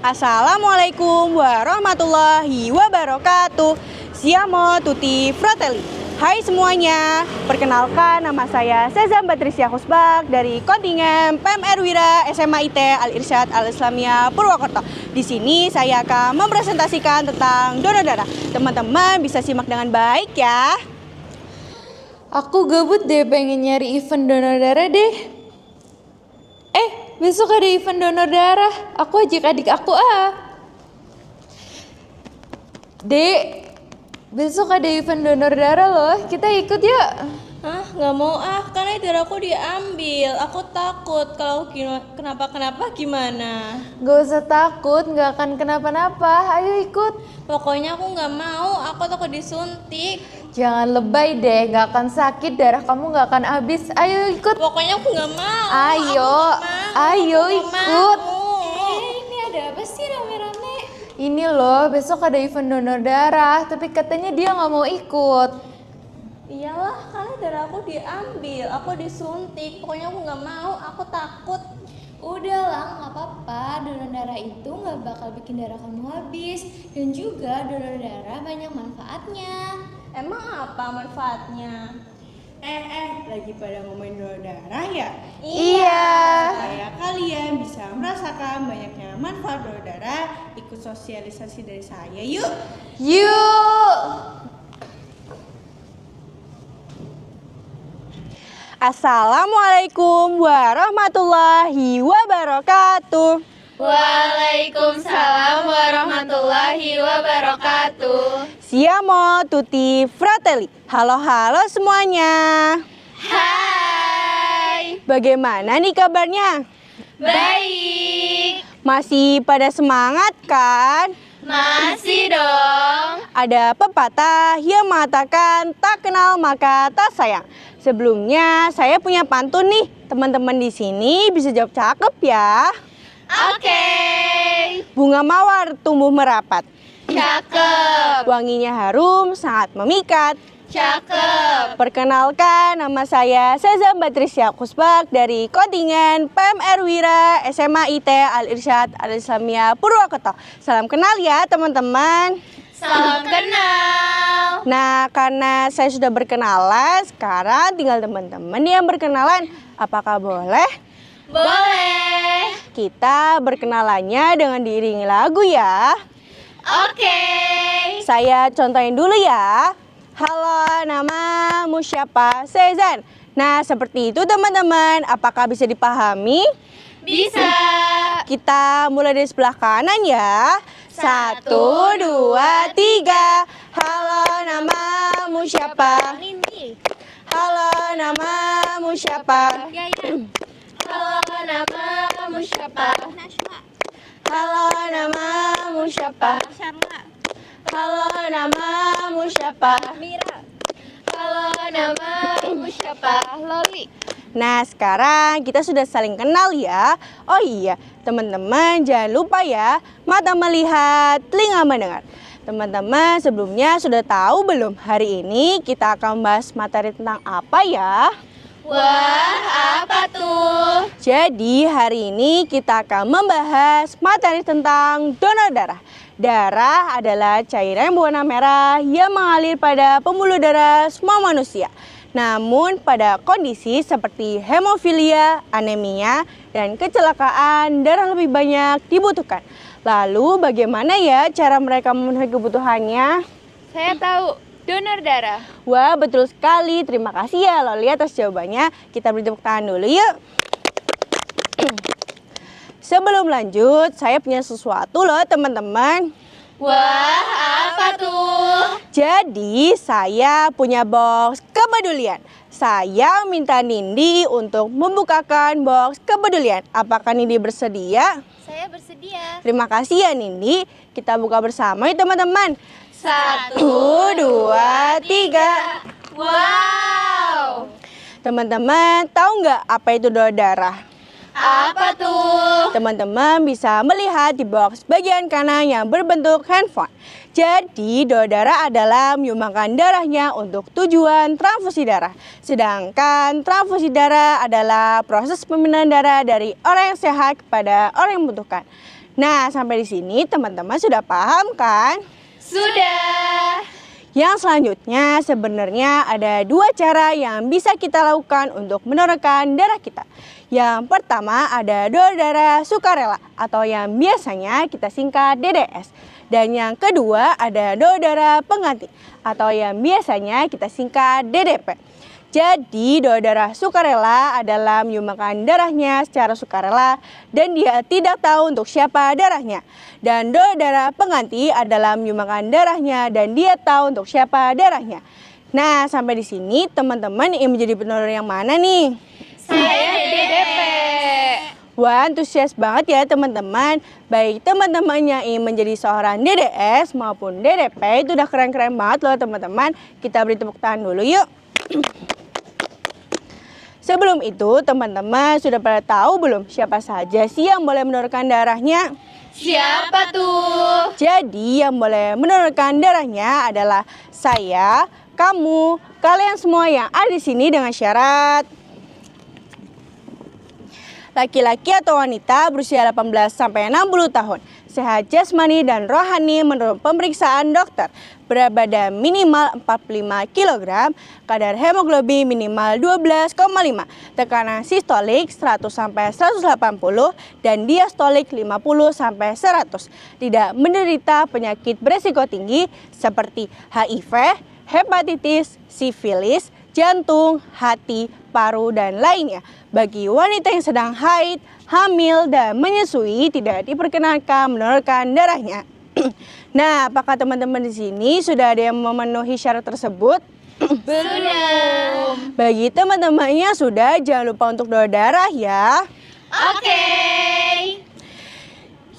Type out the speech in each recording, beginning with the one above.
Assalamualaikum warahmatullahi wabarakatuh. Siamo tutti fratelli. Hai semuanya, perkenalkan nama saya Sezan Patricia Kusbak dari kontingen PEM Erwira SMA IT Al Irsyad Al Islamiyah Purwokerto. Di sini saya akan mempresentasikan tentang donor darah. Teman-teman bisa simak dengan baik ya. Aku gabut deh pengen nyari event donor darah deh. Besok ada event donor darah. Aku ajak adik aku Dek, besok ada event donor darah loh. Kita ikut yuk. Nggak mau karena darahku diambil. Aku takut kalau kenapa-kenapa gimana. Gak usah takut, gak akan kenapa-napa. Ayo ikut. Pokoknya aku nggak mau, aku takut disuntik. Jangan lebay deh, gak akan sakit, darah kamu gak akan habis. Ayo ikut. Pokoknya aku nggak mau. Ayo ikut. Ini ada apa sih rame-rame? Ini loh, besok ada event donor darah, tapi katanya dia gak mau ikut. Iyalah, karena darahku diambil, aku disuntik. Pokoknya aku nggak mau, aku takut. Udahlah, nggak apa-apa. Donor darah itu nggak bakal bikin darah kamu habis. Dan juga donor darah banyak manfaatnya. Emang apa manfaatnya? Lagi pada ngomongin donor darah ya? Iya. Supaya kalian bisa merasakan banyaknya manfaat donor darah, ikut sosialisasi dari saya yuk. Assalamualaikum warahmatullahi wabarakatuh. Waalaikumsalam warahmatullahi wabarakatuh. Siamo tutti fratelli. Halo semuanya. Hai. Bagaimana nih kabarnya? Baik. Masih pada semangat kan? Masih dong. Ada pepatah yang mengatakan tak kenal maka tak sayang. Sebelumnya saya punya pantun nih. Teman-teman di sini bisa jawab cakep ya. Oke. Bunga mawar tumbuh merapat. Cakep. Wanginya harum sangat memikat. Cakep. Perkenalkan, nama saya Sezan Patricia Kusbak dari kontingen PEM Erwira SMA IT Al Irsyad Al Islamiyah Purwokerto. Salam kenal ya teman-teman. Salam kenal. Nah, karena saya sudah berkenalan, sekarang tinggal teman-teman yang berkenalan. Apakah boleh? Boleh. Kita berkenalannya dengan diiringi lagu ya. Oke. Saya contohin dulu ya. Halo, namamu siapa? Sezan. Nah, seperti itu teman-teman. Apakah bisa dipahami? Bisa. Kita mulai dari sebelah kanan ya. 1, 2, 3. Halo, namamu siapa? Halo, namamu siapa? Halo, namamu siapa? Halo, namamu siapa? Halo, namamu siapa? Halo, namamu siapa? Loli. Nah, sekarang kita sudah saling kenal ya. Oh iya, teman-teman jangan lupa ya, mata melihat, telinga mendengar. Teman-teman sebelumnya sudah tahu belum hari ini kita akan bahas materi tentang apa ya? Wah, apa tuh? Jadi hari ini kita akan membahas materi tentang donor darah. Darah adalah cairan berwarna merah yang mengalir pada pembuluh darah semua manusia. Namun pada kondisi seperti hemofilia, anemia, dan kecelakaan darah lebih banyak dibutuhkan. Lalu bagaimana ya cara mereka memenuhi kebutuhannya? Saya tahu, donor darah. Wah, betul sekali. Terima kasih ya Loli atas jawabannya. Kita beri tepuk tangan dulu yuk. Sebelum lanjut, saya punya sesuatu loh teman-teman. Wah, apa tuh? Jadi saya punya box kepedulian. Saya minta Nindi untuk membukakan box kepedulian. Apakah Nindi bersedia? Saya bersedia. Terima kasih ya Nindi. Kita buka bersama ya teman-teman. 1, 2, 3. Wow. Teman-teman tahu nggak apa itu donor darah? Apa tuh? Teman-teman bisa melihat di box bagian kanan yang berbentuk handphone. Jadi donor darah adalah menyumbangkan darahnya untuk tujuan transfusi darah. Sedangkan transfusi darah adalah proses pemindahan darah dari orang yang sehat kepada orang yang membutuhkan. Nah, sampai di sini teman-teman sudah paham kan? Sudah. Yang selanjutnya sebenarnya ada dua cara yang bisa kita lakukan untuk menurunkan darah kita. Yang pertama ada donor darah sukarela atau yang biasanya kita singkat DDS. Dan yang kedua ada donor darah pengganti atau yang biasanya kita singkat DDP. Jadi donor darah sukarela adalah menyumbangkan darahnya secara sukarela dan dia tidak tahu untuk siapa darahnya. Dan donor darah pengganti adalah menyumbangkan darahnya dan dia tahu untuk siapa darahnya. Nah, sampai di sini teman-teman ingin menjadi pendonor yang mana nih? Saya DDP. Wah, antusias banget ya teman-teman. Baik teman-teman yang ingin menjadi seorang DDS maupun DDP itu udah keren-keren banget loh teman-teman. Kita beri tepuk tangan dulu yuk. Sebelum itu, teman-teman sudah pada tahu belum siapa saja sih yang boleh mendonorkan darahnya? Siapa tuh? Jadi yang boleh mendonorkan darahnya adalah saya, kamu, kalian semua yang ada di sini dengan syarat laki-laki atau wanita berusia 18 sampai 60 tahun, sehat jasmani dan rohani menurut pemeriksaan dokter, berat badan minimal 45 kg, kadar hemoglobin minimal 12,5, tekanan sistolik 100 sampai 180 dan diastolik 50 sampai 100. Tidak menderita penyakit beresiko tinggi seperti HIV, hepatitis, sifilis, jantung, hati, paru, dan lainnya. Bagi wanita yang sedang haid, hamil, dan menyusui tidak diperkenankan mendonorkan darahnya. Nah, apakah teman-teman di sini sudah ada yang memenuhi syarat tersebut? Belum. Bagi teman-temannya sudah, jangan lupa untuk donor darah ya. Oke.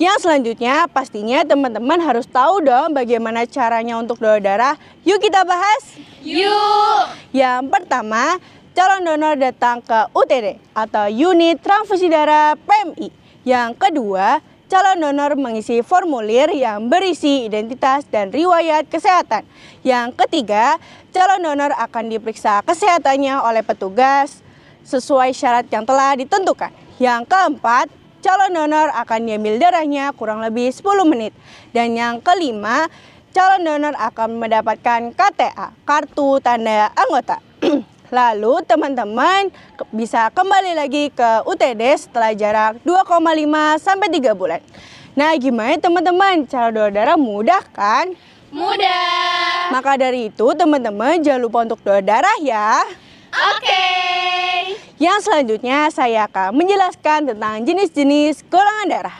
Yang selanjutnya pastinya teman-teman harus tahu dong bagaimana caranya untuk donor darah. Yuk kita bahas. Yuk. Yang pertama, calon donor datang ke UTD atau Unit Transfusi Darah PMI. Yang kedua, calon donor mengisi formulir yang berisi identitas dan riwayat kesehatan. Yang ketiga, calon donor akan diperiksa kesehatannya oleh petugas sesuai syarat yang telah ditentukan. Yang keempat, calon donor akan diambil darahnya kurang lebih 10 menit. Dan yang kelima, calon donor akan mendapatkan KTA, kartu tanda anggota. Lalu teman-teman bisa kembali lagi ke UTD setelah jarak 2,5 sampai 3 bulan. Nah, gimana teman-teman? Cara donor darah mudah kan? Mudah. Maka dari itu teman-teman jangan lupa untuk donor darah ya. Oke. Yang selanjutnya saya akan menjelaskan tentang jenis-jenis golongan darah.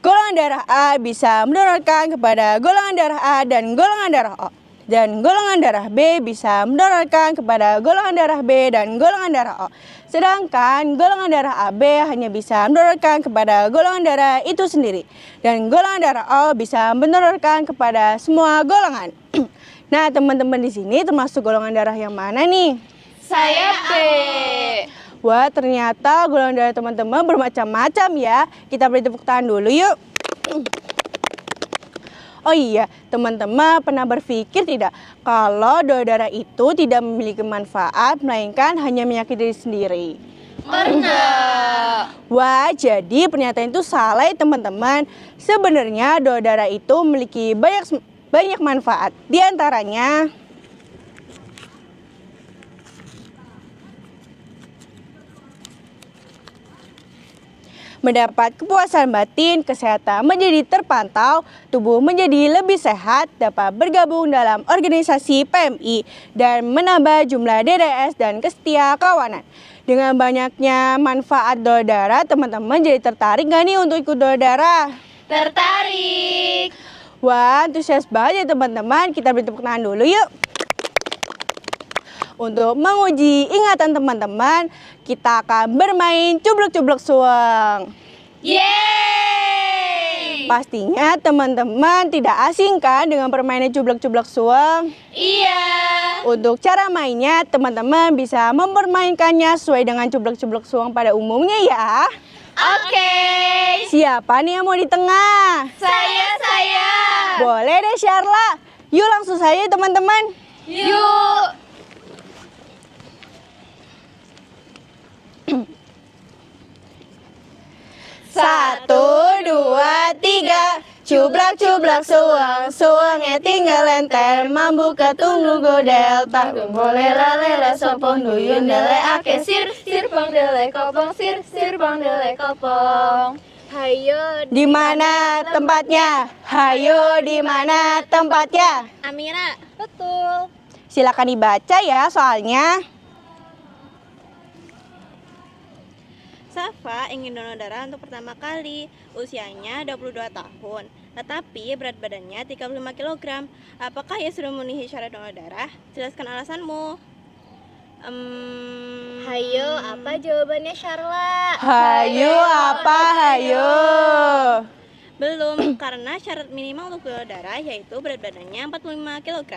Golongan darah A bisa mendonorkan kepada golongan darah A dan golongan darah O. Dan golongan darah B bisa mendonorkan kepada golongan darah B dan golongan darah O. Sedangkan golongan darah AB hanya bisa mendonorkan kepada golongan darah itu sendiri. Dan golongan darah O bisa mendonorkan kepada semua golongan. Nah, teman-teman di sini termasuk golongan darah yang mana nih? Saya B. Wah, ternyata golongan darah teman-teman bermacam-macam ya. Kita beri tepuk tangan dulu yuk. Oh iya, teman-teman pernah berpikir tidak kalau donor darah itu tidak memiliki manfaat, melainkan hanya menyakiti diri sendiri? Pernah. Wah, jadi pernyataan itu salah ya teman-teman. Sebenarnya donor darah itu memiliki banyak manfaat. Di antaranya mendapat kepuasan batin, kesehatan menjadi terpantau, tubuh menjadi lebih sehat, dapat bergabung dalam organisasi PMI, dan menambah jumlah DDS dan kesetia kawanan. Dengan banyaknya manfaat donor darah, teman-teman jadi tertarik nggak nih untuk ikut donor darah? Tertarik. Wah, antusias banget ya teman-teman. Kita beri tepuk tangan dulu yuk. Untuk menguji ingatan teman-teman, kita akan bermain cubluk-cubluk suang. Yeay. Pastinya teman-teman tidak asing kan dengan permainan cubluk-cubluk suang? Iya. Untuk cara mainnya, teman-teman bisa mempermainkannya sesuai dengan cubluk-cubluk suang pada umumnya ya. Oke. Siapa nih yang mau di tengah? Saya. Boleh deh Sharla. Yuk langsung saja teman-teman. Yuk. 1, 2, 3. Cublak-cublak suang, suangnya tinggal enter. Mambu ketunggu godel, takung boleh lela sopong duyun dele ake sir. Sir bang dele kopong, sir bang dele kopong. Hayo Di mana tempatnya? Hayo, di mana tempatnya? Amira, betul. Silakan dibaca ya soalnya. Safa ingin donor darah untuk pertama kali. Usianya 22 tahun, tetapi berat badannya 35 kg. Apakah ia sudah memenuhi syarat donor darah? Jelaskan alasanmu. Hayo, apa jawabannya Sharla? Hayo apa hayo? Belum, karena syarat minimal untuk donor darah yaitu berat badannya 45 kg.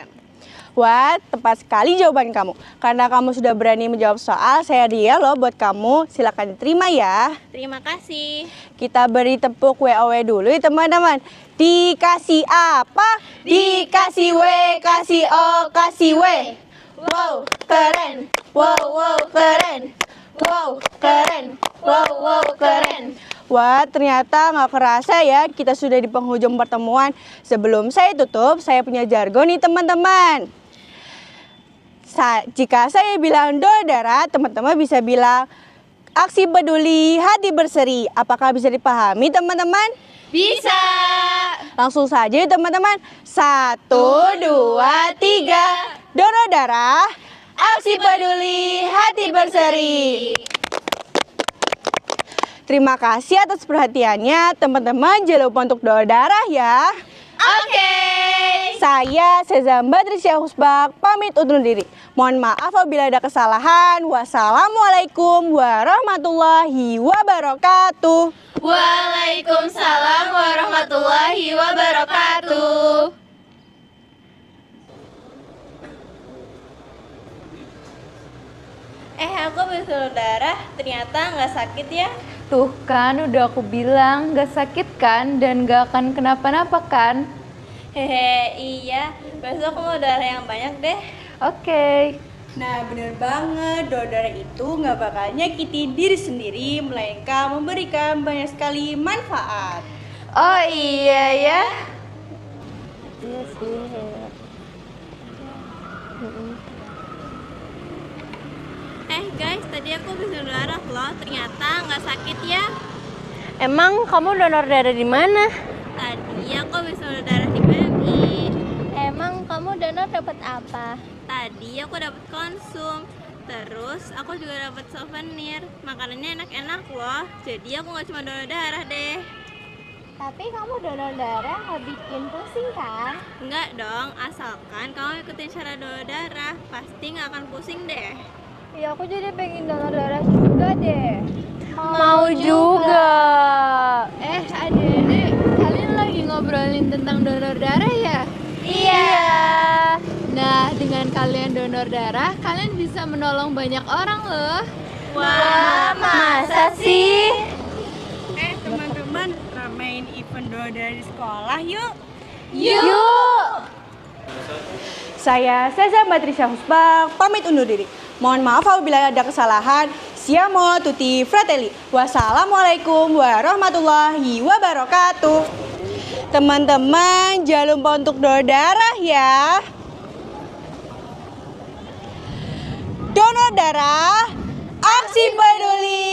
Wah, tepat sekali jawaban kamu. Karena kamu sudah berani menjawab soal, saya hadiah loh buat kamu. Silakan diterima ya. Terima kasih. Kita beri tepuk WOW dulu ya teman-teman. Dikasih apa? Dikasih W, kasih O, kasih W. Wow, keren. Wow, wow, keren. Wow, keren. Wow, wow, keren. Wah, ternyata nggak kerasa ya kita sudah di penghujung pertemuan. Sebelum saya tutup, saya punya jargon nih teman-teman. Jika saya bilang donor darah, teman-teman bisa bilang aksi peduli, hati berseri. Apakah bisa dipahami teman-teman? Bisa. Langsung saja ya teman-teman. 1, 2, 3. Donor darah, aksi peduli, hati berseri. Terima kasih atas perhatiannya teman-teman. Jangan lupa untuk donor darah ya. Oke. Saya Seza Badrisya Husbak pamit undur diri. Mohon maaf apabila ada kesalahan. Wassalamualaikum warahmatullahi wabarakatuh. Waalaikumsalam warahmatullahi wabarakatuh. Aku habis donor darah, ternyata nggak sakit ya. Tuh kan udah aku bilang gak sakit kan dan gak akan kenapa-napa kan? Hehe, iya. Besok aku mau darah yang banyak deh. Oke. Nah bener banget, donor darah itu nggak bakal nyakitin diri sendiri, melainkan memberikan banyak sekali manfaat. Oh iya ya. Guys, tadi aku habis donor darah loh, ternyata nggak sakit ya. Emang kamu donor darah di mana? Tadi aku habis donor darah di PMI. Emang kamu donor dapat apa? Tadi aku dapat konsum. Terus aku juga dapat souvenir. Makanannya enak-enak loh. Jadi aku nggak cuma donor darah deh. Tapi kamu donor darah nggak bikin pusing kan? Enggak dong, asalkan kamu ikutin cara donor darah, pasti nggak akan pusing deh. Ya aku jadi pengen donor darah juga deh. Mau juga. Adik-adik, kalian lagi ngobrolin tentang donor darah ya? Iya. Nah, dengan kalian donor darah, kalian bisa menolong banyak orang loh. Wah, Masa sih? Teman-teman, ramein event donor darah di sekolah yuk. Yuk. Saya Seza Badrisya Husbak pamit undur diri. Mohon maaf apabila ada kesalahan. Siamo tutti fratelli. Wassalamualaikum warahmatullahi wabarakatuh. Teman-teman, jangan lupa untuk donor darah ya. Donor darah, aksi peduli,